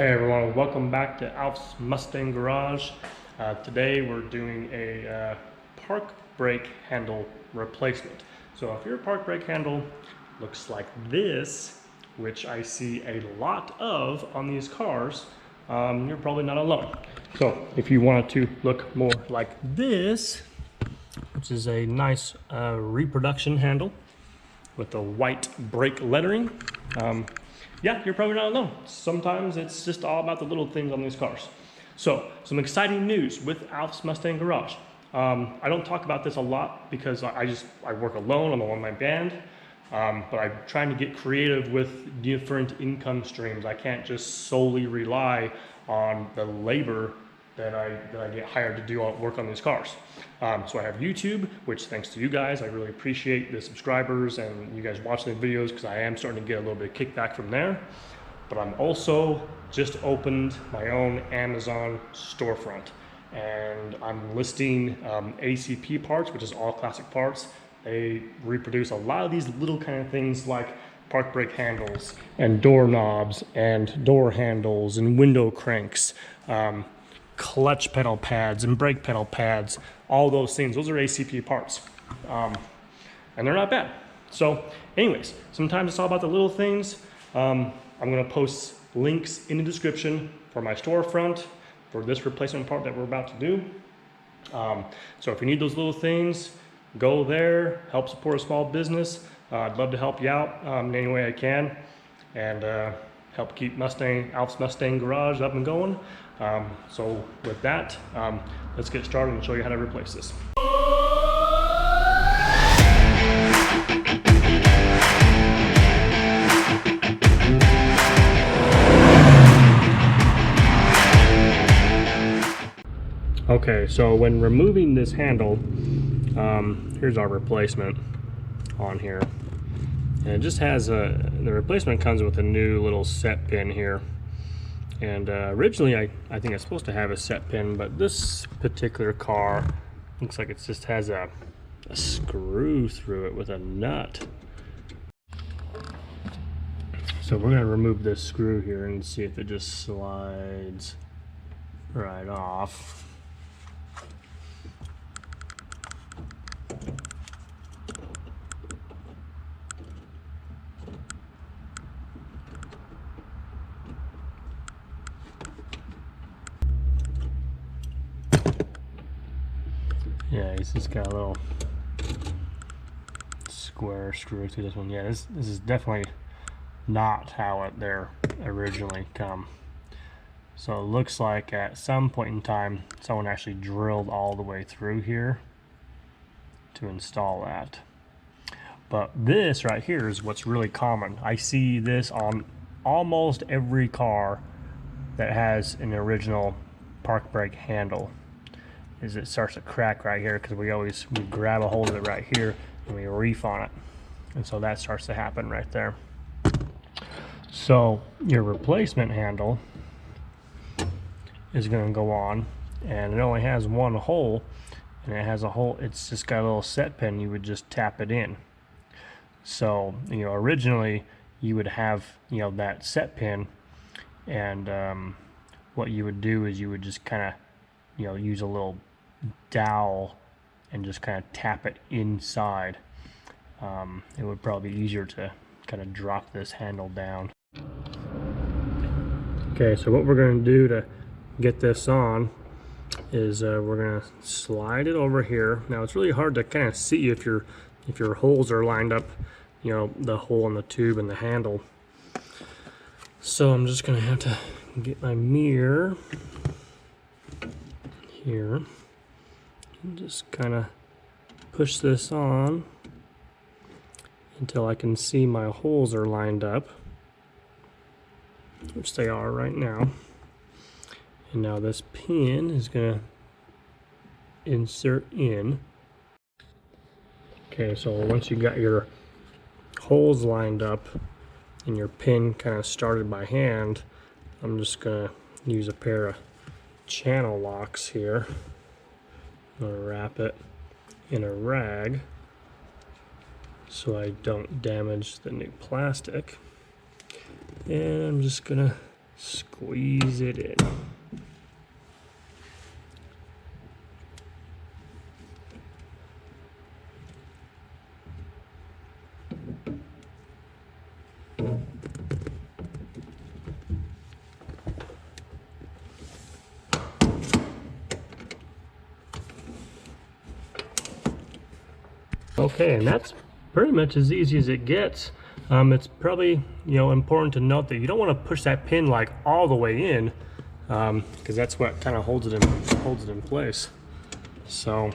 Hey everyone, welcome back to Alf's Mustang Garage. Today we're doing a park brake handle replacement. So if your park brake handle looks like this, which I see a lot of on these cars, you're probably not alone. So if you want it to look more like this, which is a nice reproduction handle with the white brake lettering, yeah, you're probably not alone. Sometimes it's just all about the little things on these cars. So, some exciting news with Alf's Mustang Garage. I don't talk about this a lot because I work alone, I'm a one-man band, but I'm trying to get creative with different income streams. I can't just solely rely on the labor that I get hired to do work on these cars. So I have YouTube, which thanks to you guys, I really appreciate the subscribers and you guys watching the videos because I am starting to get a little bit of kickback from there. But I'm also just opened my own Amazon storefront and I'm listing ACP parts, which is all classic parts. They reproduce a lot of these little kind of things like park brake handles and door knobs and door handles and window cranks. Clutch pedal pads and brake pedal pads, all those things. Those are ACP parts, and they're not bad. So anyways, sometimes it's all about the little things. I'm gonna post links in the description for my storefront for this replacement part that we're about to do. So if you need those little things, go there, help support a small business. I'd love to help you out in any way I can and help keep Alf's Mustang Garage up and going. So with that, let's get started and show you how to replace this. Okay, so when removing this handle, here's our replacement on here. And it just has the replacement comes with a new little set pin here. And originally I think it's supposed to have a set pin, but this particular car looks like it just has a screw through it with a nut. So we're gonna remove this screw here and see if it just slides right off. Yeah, he's just got a little square screw through this one. Yeah, this is definitely not how they're originally come. So it looks like at some point in time, someone actually drilled all the way through here to install that. But this right here is what's really common. I see this on almost every car that has an original park brake handle. Is it starts to crack right here because we grab a hold of it right here and we reef on it, and so that starts to happen right there. So your replacement handle is going to go on, and it only has one hole, and it has a hole. It's just got a little set pin. You would just tap it in. So originally you would have that set pin, and what you would do is you would just kind of use a little dowel and just kind of tap it inside. It would probably be easier to kind of drop this handle down. Okay, so what we're going to do to get this on is we're going to slide it over here. Now it's really hard to kind of see if your holes are lined up, the hole in the tube and the handle. So I'm just going to have to get my mirror here and just kind of push this on until I can see my holes are lined up, which they are right now. And now this pin is going to insert in. Okay, so once you got your holes lined up and your pin kind of started by hand, I'm just going to use a pair of channel locks here. I'm going to wrap it in a rag so I don't damage the new plastic. And I'm just gonna squeeze it in. Okay, and that's pretty much as easy as it gets. It's probably, important to note that you don't want to push that pin like all the way in, because that's what kind of holds it in place. So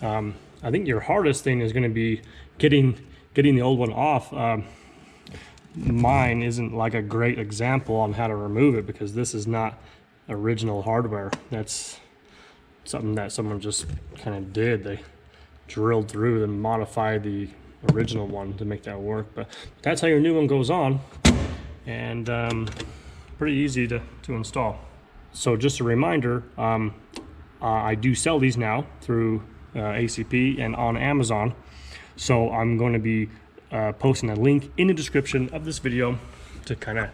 I think your hardest thing is going to be getting the old one off. Mine isn't like a great example on how to remove it, because this is not original hardware. That's something that someone just kind of did. They drilled through and modified the original one to make that work, but that's how your new one goes on, and pretty easy to install. So just a reminder, I do sell these now through ACP and on Amazon, so I'm going to be posting a link in the description of this video to kind of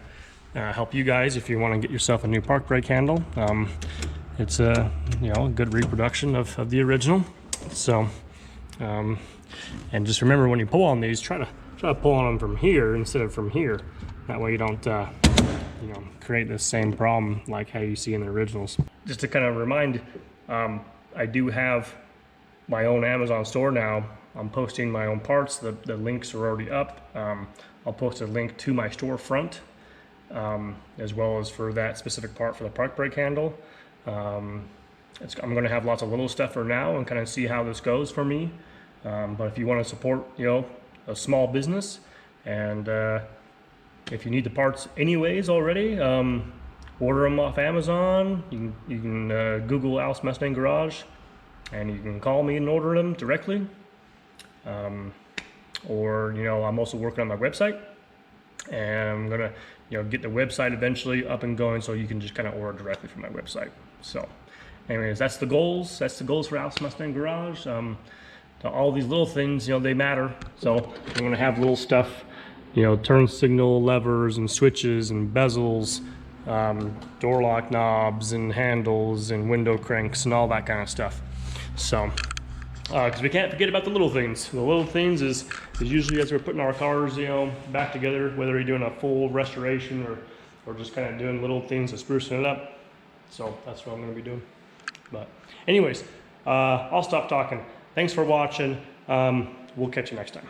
help you guys if you want to get yourself a new park brake handle. It's a good reproduction of the original. So and just remember, when you pull on these, try to pull on them from here instead of from here. That way you don't create the same problem like how you see in the originals. Just to kind of remind, I do have my own Amazon store now. I'm posting my own parts. The links are already up. I'll post a link to my storefront, as well as for that specific part for the park brake handle. I'm going to have lots of little stuff for now and kind of see how this goes for me. But if you want to support, a small business, and if you need the parts anyways already, order them off Amazon. You can Google Al's Mustang Garage, and you can call me and order them directly. Or I'm also working on my website, and I'm gonna get the website eventually up and going, so you can just kind of order directly from my website. So anyways, that's the goals for Al's Mustang Garage. All these little things, they matter. So I'm gonna have little stuff, turn signal levers and switches and bezels, door lock knobs and handles and window cranks and all that kind of stuff. So because we can't forget about the little things. The little things is usually as we're putting our cars, back together, whether you're doing a full restoration or just kind of doing little things to sprucing it up. So that's what I'm going to be doing. But anyways, I'll stop talking. Thanks for watching. We'll catch you next time.